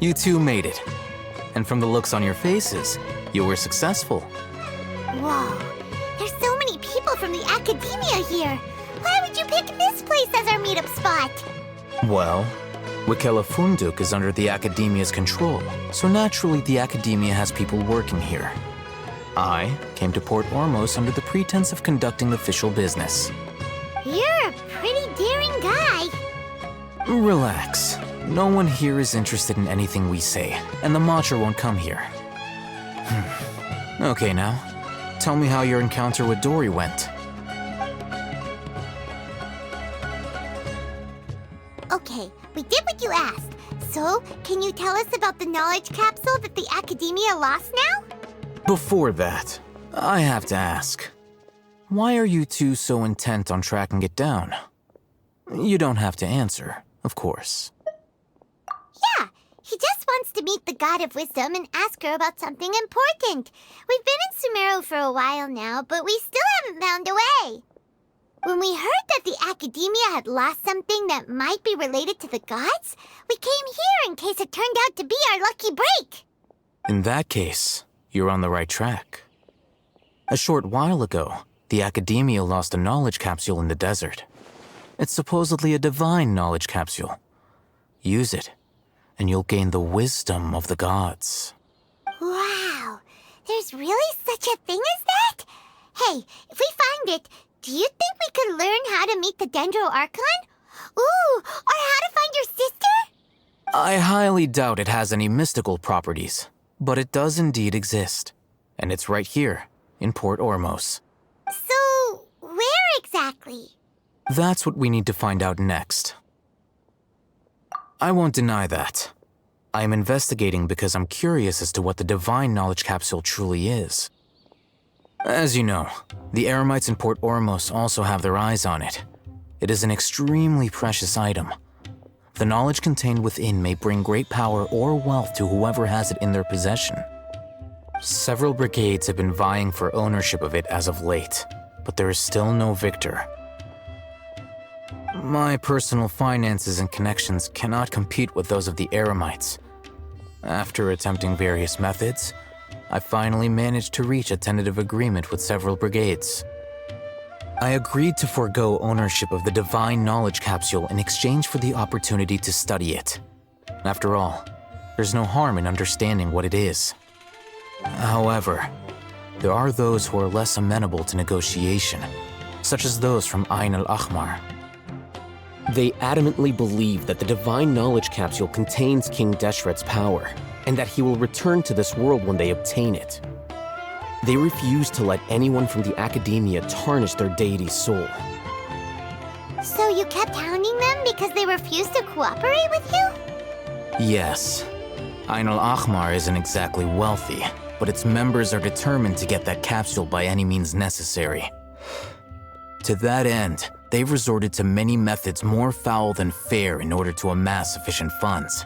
You two made it. And from the looks on your faces, you were successful. Whoa, there's so many people from the academia here. Why would you pick this place as our meetup spot? Well, Wikela Funduk is under the academia's control, so naturally the academia has people working here. I came to Port Ormos under the pretense of conducting official business. You're a pretty daring guy. Relax. No one here is interested in anything we say, and the Matcha won't come here. Okay now, tell me how your encounter with Dory went. Okay, we did what you asked. So, can you tell us about the knowledge capsule that the academia lost now? Before that, I have to ask, why are you two so intent on tracking it down? You don't have to answer, of course. Yeah, he just wants to meet the God of Wisdom and ask her about something important. We've been in Sumeru for a while now, but we still haven't found a way. When we heard that the academia had lost something that might be related to the gods, we came here in case it turned out to be our lucky break. In that case, you're on the right track. A short while ago, the academia lost a knowledge capsule in the desert. It's supposedly a divine knowledge capsule. Use it, and you'll gain the wisdom of the gods. Wow, there's really such a thing as that? Hey, if we find it, do you think we could learn how to meet the Dendro Archon? Ooh, or how to find your sister? I highly doubt it has any mystical properties, but it does indeed exist. And it's right here, in Port Ormos. So, where exactly? That's what we need to find out next. I won't deny that. I am investigating because I'm curious as to what the divine knowledge capsule truly is. As you know, the Eremites in Port Ormos also have their eyes on it. It is an extremely precious item. The knowledge contained within may bring great power or wealth to whoever has it in their possession. Several brigades have been vying for ownership of it as of late, but there is still no victor. My personal finances and connections cannot compete with those of the Eremites. After attempting various methods, I finally managed to reach a tentative agreement with several brigades. I agreed to forego ownership of the divine knowledge capsule in exchange for the opportunity to study it. After all, there's no harm in understanding what it is. However, there are those who are less amenable to negotiation, such as those from Ain al-Ahmar. They adamantly believe that the divine knowledge capsule contains King Deshret's power, and that he will return to this world when they obtain it. They refuse to let anyone from the academia tarnish their deity's soul. So you kept hounding them because they refused to cooperate with you? Yes. Ain al-Ahmar isn't exactly wealthy, but its members are determined to get that capsule by any means necessary. To that end, they've resorted to many methods more foul than fair in order to amass sufficient funds.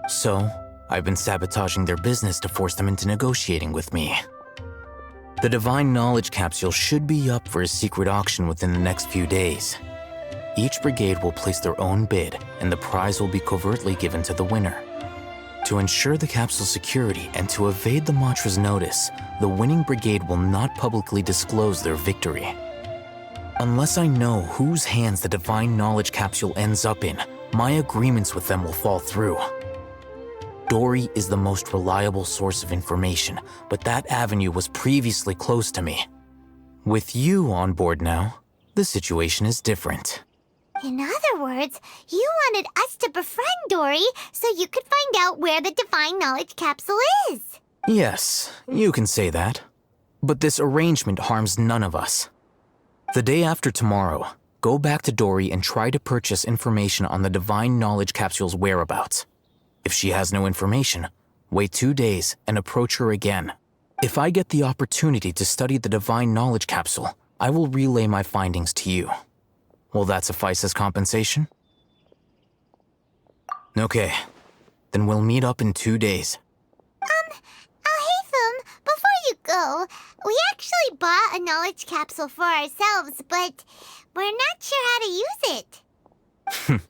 So, I've been sabotaging their business to force them into negotiating with me. The divine knowledge capsule should be up for a secret auction within the next few days. Each brigade will place their own bid, and the prize will be covertly given to the winner. To ensure the capsule's security and to evade the mantra's notice, the winning brigade will not publicly disclose their victory. Unless I know whose hands the divine knowledge capsule ends up in, my agreements with them will fall through. Dory is the most reliable source of information, but that avenue was previously closed to me. With you on board now, the situation is different. In other words, you wanted us to befriend Dory so you could find out where the divine knowledge capsule is. Yes, you can say that. But this arrangement harms none of us. The day after tomorrow, go back to Dory and try to purchase information on the divine knowledge capsule's whereabouts. If she has no information, wait 2 days and approach her again. If I get the opportunity to study the divine knowledge capsule, I will relay my findings to you. Will that suffice as compensation? Okay, then we'll meet up in 2 days. Alhaitham, before you go, we actually bought a knowledge capsule for ourselves, but we're not sure how to use it.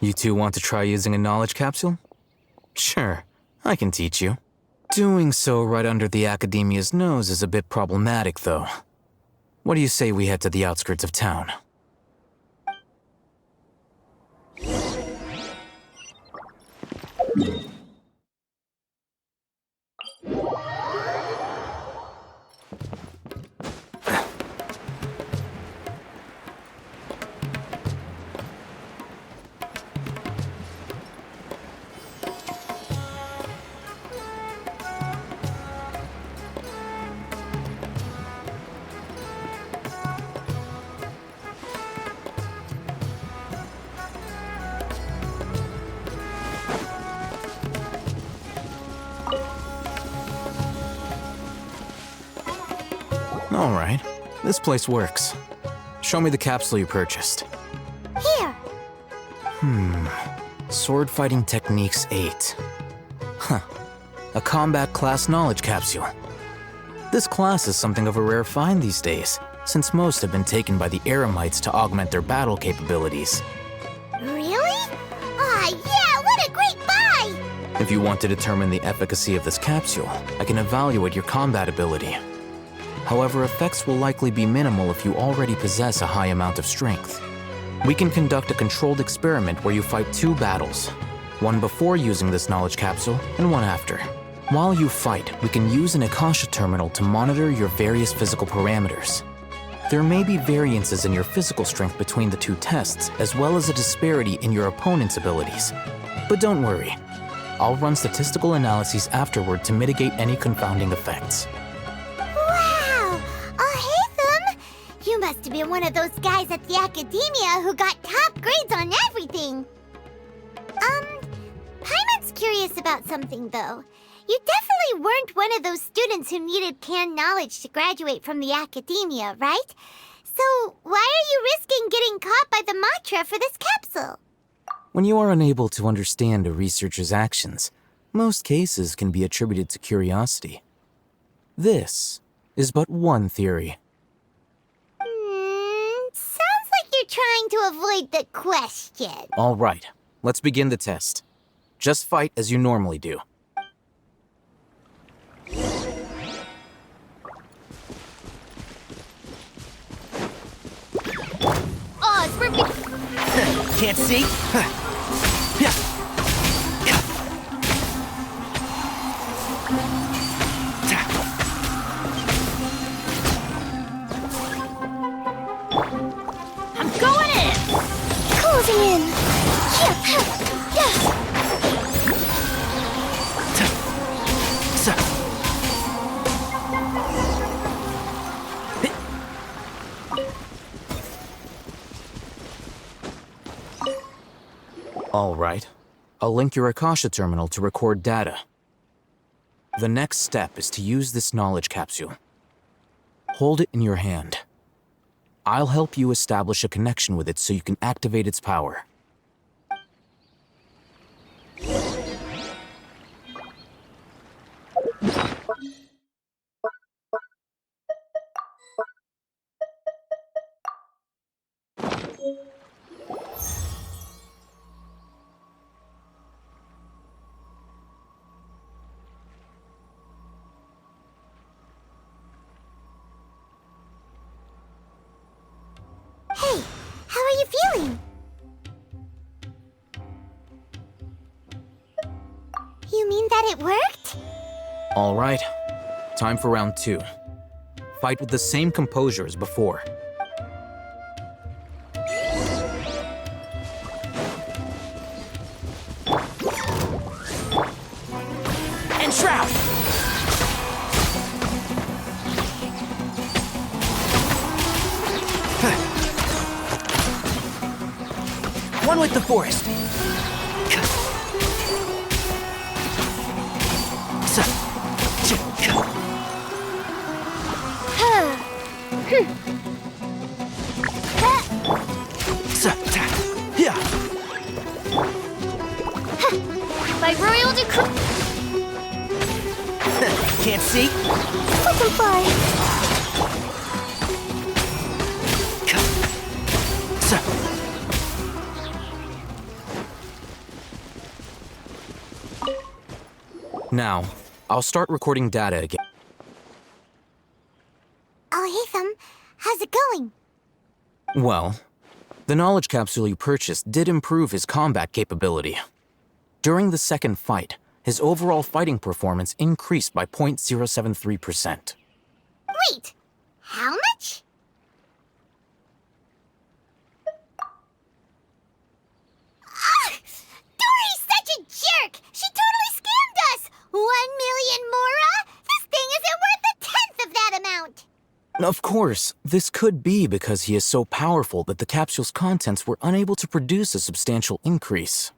You two want to try using a knowledge capsule? Sure, I can teach you. Doing so right under the Academia's nose is a bit problematic, though. What do you say we head to the outskirts of town? All right, this place works. Show me the capsule you purchased. Here. Sword Fighting Techniques 8. Huh. A combat class knowledge capsule. This class is something of a rare find these days, since most have been taken by the Eremites to augment their battle capabilities. Really? Ah, yeah, what a great buy! If you want to determine the efficacy of this capsule, I can evaluate your combat ability. However, effects will likely be minimal if you already possess a high amount of strength. We can conduct a controlled experiment where you fight 2 battles, one before using this knowledge capsule and one after. While you fight, we can use an Akasha terminal to monitor your various physical parameters. There may be variances in your physical strength between the 2 tests, as well as a disparity in your opponent's abilities. But don't worry, I'll run statistical analyses afterward to mitigate any confounding effects. Wow! Oh, hey, Thumb! You must have been one of those guys at the Academia who got top grades on everything. Paimon's curious about something, though. You definitely weren't one of those students who needed canned knowledge to graduate from the Academia, right? So why are you risking getting caught by the Matra for this capsule? When you are unable to understand a researcher's actions, most cases can be attributed to curiosity. This is but one theory. Sounds like you're trying to avoid the question. All right, let's begin the test. Just fight as you normally do. Oh, it's for Can't see? I'm going in! Closing in! Yeah. All right, I'll link your Akasha terminal to record data. The next step is to use this knowledge capsule. Hold it in your hand. I'll help you establish a connection with it so you can activate its power. Hey, how are you feeling? You mean that it worked? All right, time for round 2. Fight with the same composure as before. And Shroud! One with the forest. By royal decree. Can't see? Butterfly. Now, I'll start recording data again. Oh, hey, how's it going? Well, the knowledge capsule you purchased did improve his combat capability. During the second fight, his overall fighting performance increased by 0.073%. Wait, how much? Dory's such a jerk! She totally scammed us! 1 million mora? This thing isn't worth a tenth of that amount! Of course, this could be because he is so powerful that the capsule's contents were unable to produce a substantial increase.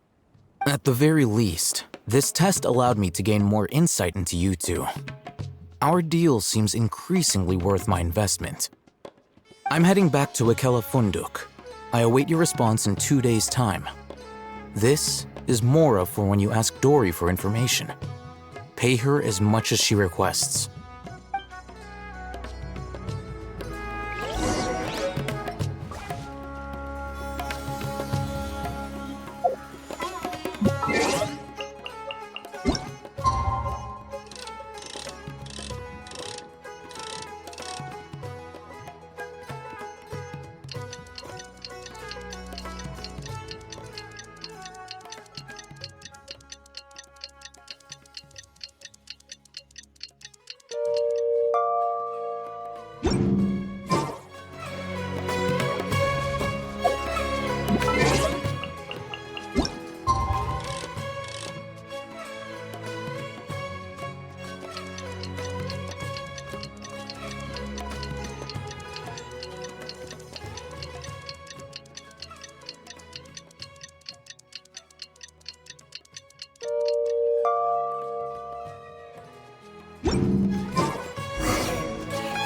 At the very least, this test allowed me to gain more insight into you two. Our deal seems increasingly worth my investment. I'm heading back to Ikela Funduk. I await your response in 2 days' time. This is Mora for when you ask Dory for information. Pay her as much as she requests.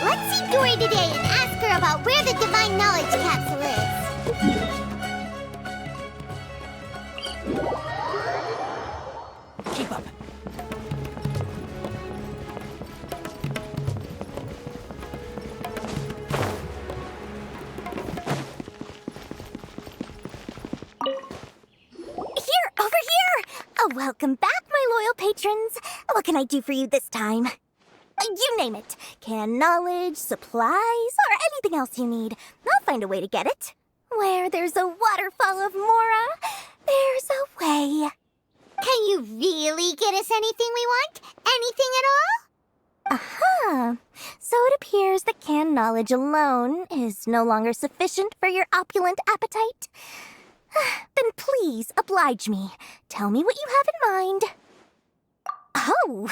Let's see Dory today and ask her about where the divine knowledge capsule is. Keep up. Over here! Oh, welcome back, my loyal patrons. What can I do for you this time? You name it. Can knowledge, supplies, or anything else you need. I'll find a way to get it. Where there's a waterfall of Mora, there's a way. Can you really get us anything we want? Anything at all? Aha! So it appears that canned knowledge alone is no longer sufficient for your opulent appetite. Then please oblige me. Tell me what you have in mind. Oh!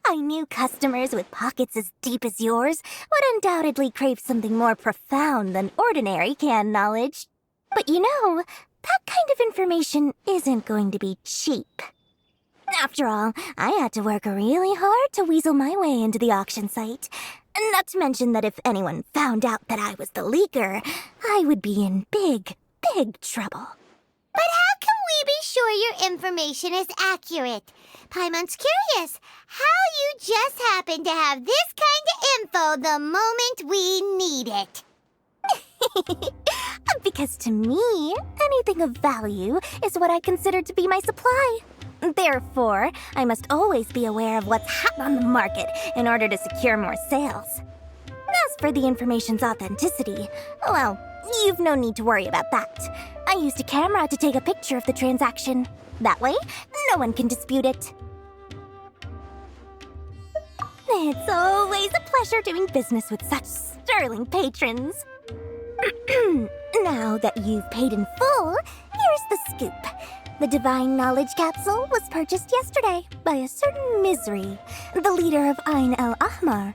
I knew customers with pockets as deep as yours would undoubtedly crave something more profound than ordinary canned knowledge. But you know, that kind of information isn't going to be cheap. After all, I had to work really hard to weasel my way into the auction site. Not to mention that if anyone found out that I was the leaker, I would be in big trouble. But how can we be sure your information is accurate? Paimon's curious how you just happen to have this kind of info the moment we need it. Because to me, anything of value is what I consider to be my supply. Therefore, I must always be aware of what's hot on the market in order to secure more sales. As for the information's authenticity, well, you've no need to worry about that. I used a camera to take a picture of the transaction. That way, no one can dispute it. It's always a pleasure doing business with such sterling patrons. Now that you've paid in full, here's the scoop. The Divine Knowledge Capsule was purchased yesterday by a certain Misery, the leader of Ain el Ahmar.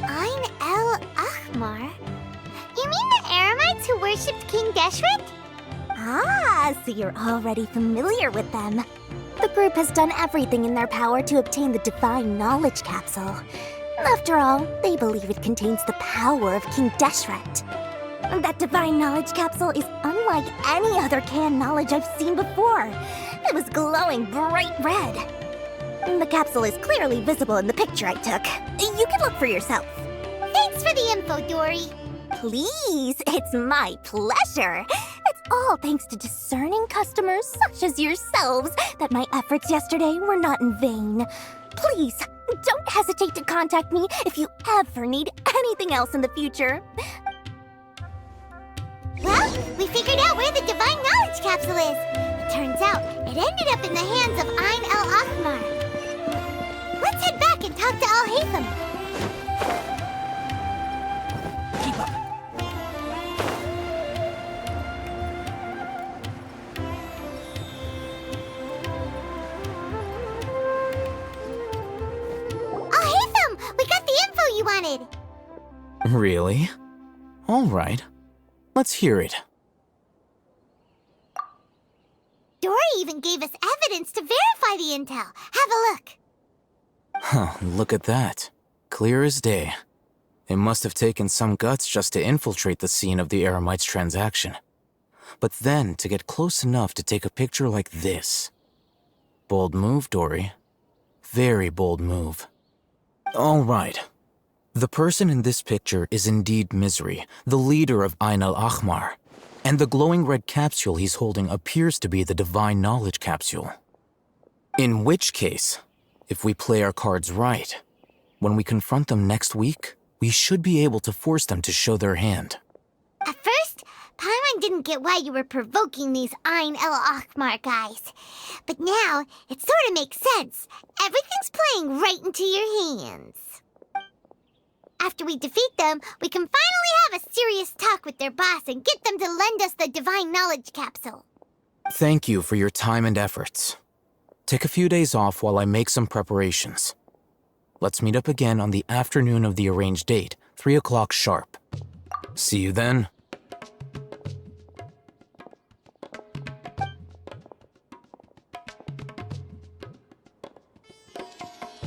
Ain el Ahmar? You mean the Aramites who worshipped King Deshret? Ah, so you're already familiar with them. The group has done everything in their power to obtain the Divine Knowledge Capsule. After all, they believe it contains the power of King Deshret. That Divine Knowledge Capsule is unlike any other canned knowledge I've seen before. It was glowing bright red. The capsule is clearly visible in the picture I took. You can look for yourself. Thanks for the info, Dory. Please, it's my pleasure. It's all thanks to discerning customers such as yourselves that my efforts yesterday were not in vain. Please, don't hesitate to contact me if you ever need anything else in the future. Well, we figured out where the Divine Knowledge Capsule is. It turns out it ended up in the hands of Ain al-Ahmar. Let's head back and talk to Al-Haytham. Keep up. Al-Haytham, we got the info you wanted. Really? All right. Let's hear it. Dory even gave us evidence to verify the intel. Have a look. Huh, look at that. Clear as day. It must have taken some guts just to infiltrate the scene of the Eremites transaction. But then to get close enough to take a picture like this. Bold move, Dory. Very bold move. All right. The person in this picture is indeed Misery, the leader of Ain al-Ahmar. And the glowing red capsule he's holding appears to be the Divine Knowledge Capsule. In which case, if we play our cards right, when we confront them next week, we should be able to force them to show their hand. At first, Paimon didn't get why you were provoking these Ain al-Ahmar guys. But now, it sort of makes sense. Everything's playing right into your hands. After we defeat them, we can finally have a serious talk with their boss and get them to lend us the Divine Knowledge Capsule. Thank you for your time and efforts. Take a few days off while I make some preparations. Let's meet up again on the afternoon of the arranged date, 3 o'clock sharp. See you then.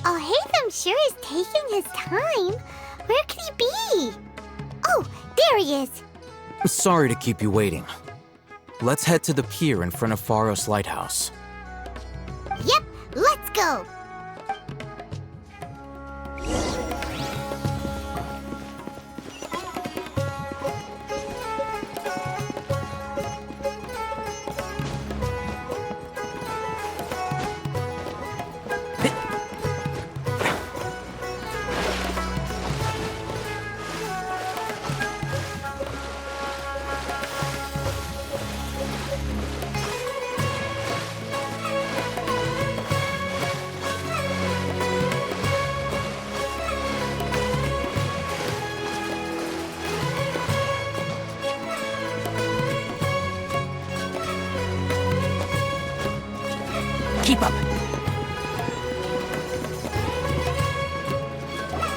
Al-Haytham sure is taking his time. Where could he be? Oh, there he is. Sorry to keep you waiting. Let's head to the pier in front of Pharos Lighthouse. Yep, let's go. Keep up.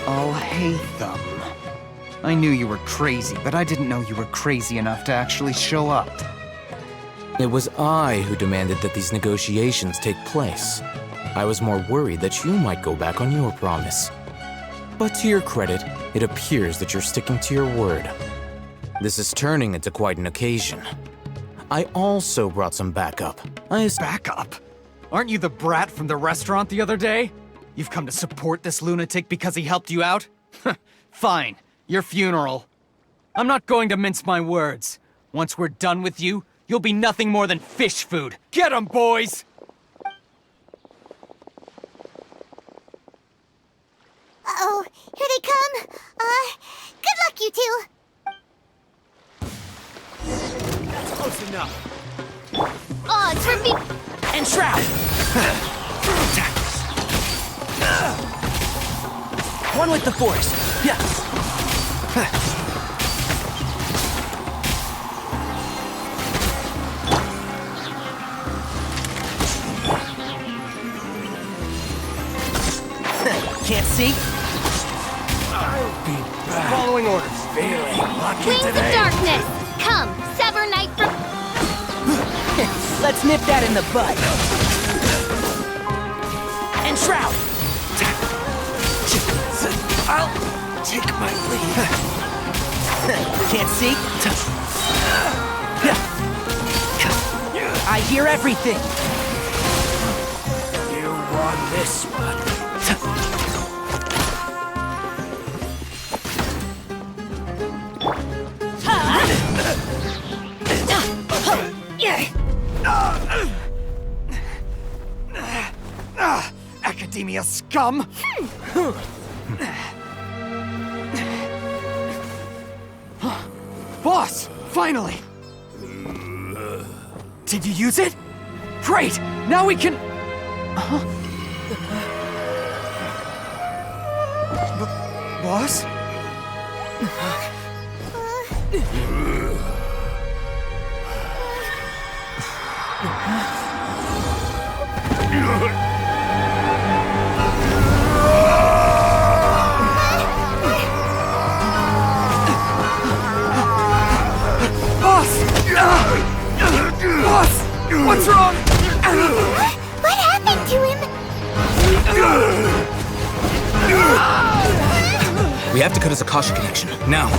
Al-Haytham. I knew you were crazy, but I didn't know you were crazy enough to actually show up. It was I who demanded that these negotiations take place. I was more worried that you might go back on your promise. But to your credit, it appears that you're sticking to your word. This is turning into quite an occasion. I also brought some backup. Backup? Aren't you the brat from the restaurant the other day? You've come to support this lunatic because he helped you out? Fine, your funeral. I'm not going to mince my words. Once we're done with you, you'll be nothing more than fish food. Get 'em, boys! Uh-oh, here they come. Good luck, you two. Close enough. Oh, it's for me. And Shroud! One with the Force. Yes. Can't see? I'll be back. Following orders. Feeling lucky Wings of darkness. Come, sever night from... Let's nip that in the bud. And Shroud! I'll take my leave. Can't see? I hear everything. You won this one. Academia scum! Boss! Finally! Did you use it? Great! Now we can... Boss? Boss! What's wrong? What happened to him? We have to cut his Akasha connection, now.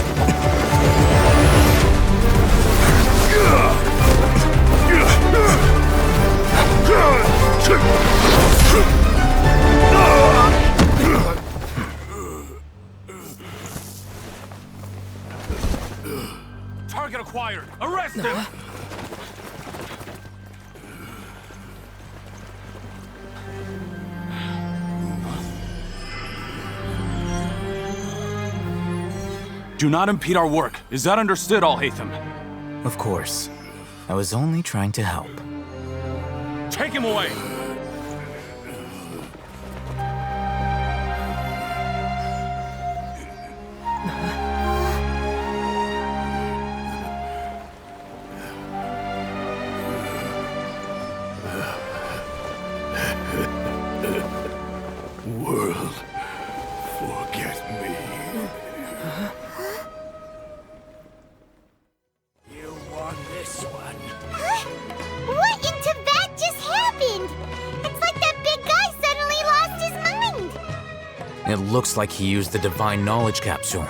Target acquired! Arrest him! Do not impede our work. Is that understood, Al-Haytham? Of course. I was only trying to help. Take him away! World, forget me. You won this one. What in Tibet just happened? It's like that big guy suddenly lost his mind. It looks like he used the Divine Knowledge Capsule.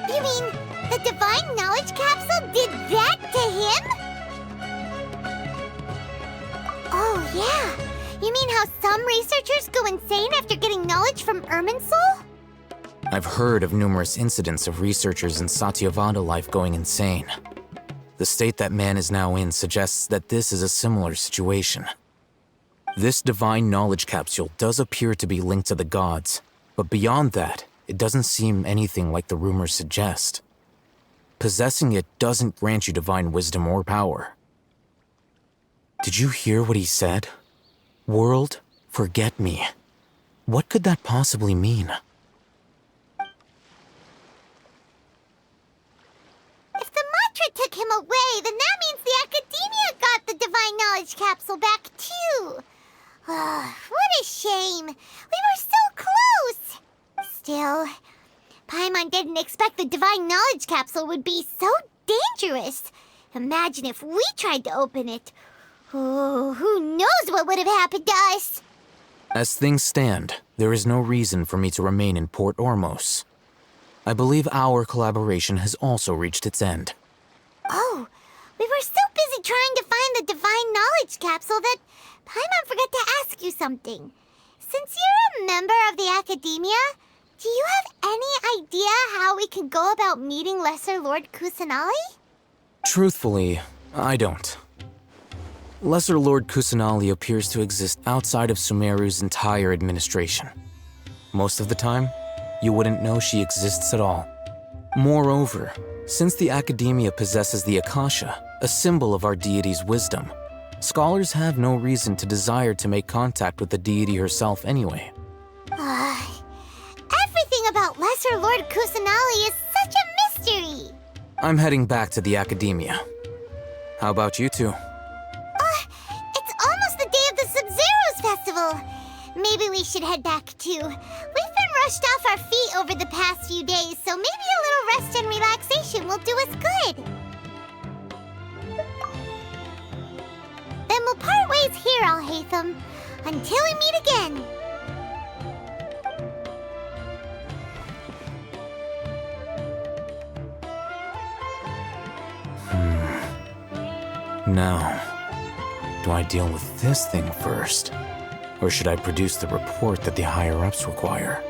You mean the Divine Knowledge Capsule did that to him? Oh, yeah. You mean how some researchers go insane after getting knowledge from Irminsul? I've heard of numerous incidents of researchers in Satyavada life going insane. The state that man is now in suggests that this is a similar situation. This Divine Knowledge Capsule does appear to be linked to the gods, but beyond that, it doesn't seem anything like the rumors suggest. Possessing it doesn't grant you divine wisdom or power. Did you hear what he said? World, forget me. What could that possibly mean? If the mantra took him away, then that means the Academia got the Divine Knowledge Capsule back too. What a shame. We were so close. Still, Paimon didn't expect the Divine Knowledge Capsule would be so dangerous. Imagine if we tried to open it. Oh, who knows what would have happened to us? As things stand, there is no reason for me to remain in Port Ormos. I believe our collaboration has also reached its end. Oh, we were so busy trying to find the Divine Knowledge Capsule that Paimon forgot to ask you something. Since you're a member of the Academia, do you have any idea how we can go about meeting Lesser Lord Kusanali? Truthfully, I don't. Lesser Lord Kusanali appears to exist outside of Sumeru's entire administration. Most of the time, you wouldn't know she exists at all. Moreover, since the Academia possesses the Akasha, a symbol of our deity's wisdom, scholars have no reason to desire to make contact with the deity herself anyway. Everything about Lesser Lord Kusanali is such a mystery! I'm heading back to the Academia. How about you two? It's almost the day of the Sub-Zeros Festival. Maybe we should head back too. We've been rushed off our feet over the past few days, so maybe a little rest and relaxation will do us good. Then we'll part ways here, Al-Haytham, until we meet again. Now, do I deal with this thing first? Or should I produce the report that the higher-ups require?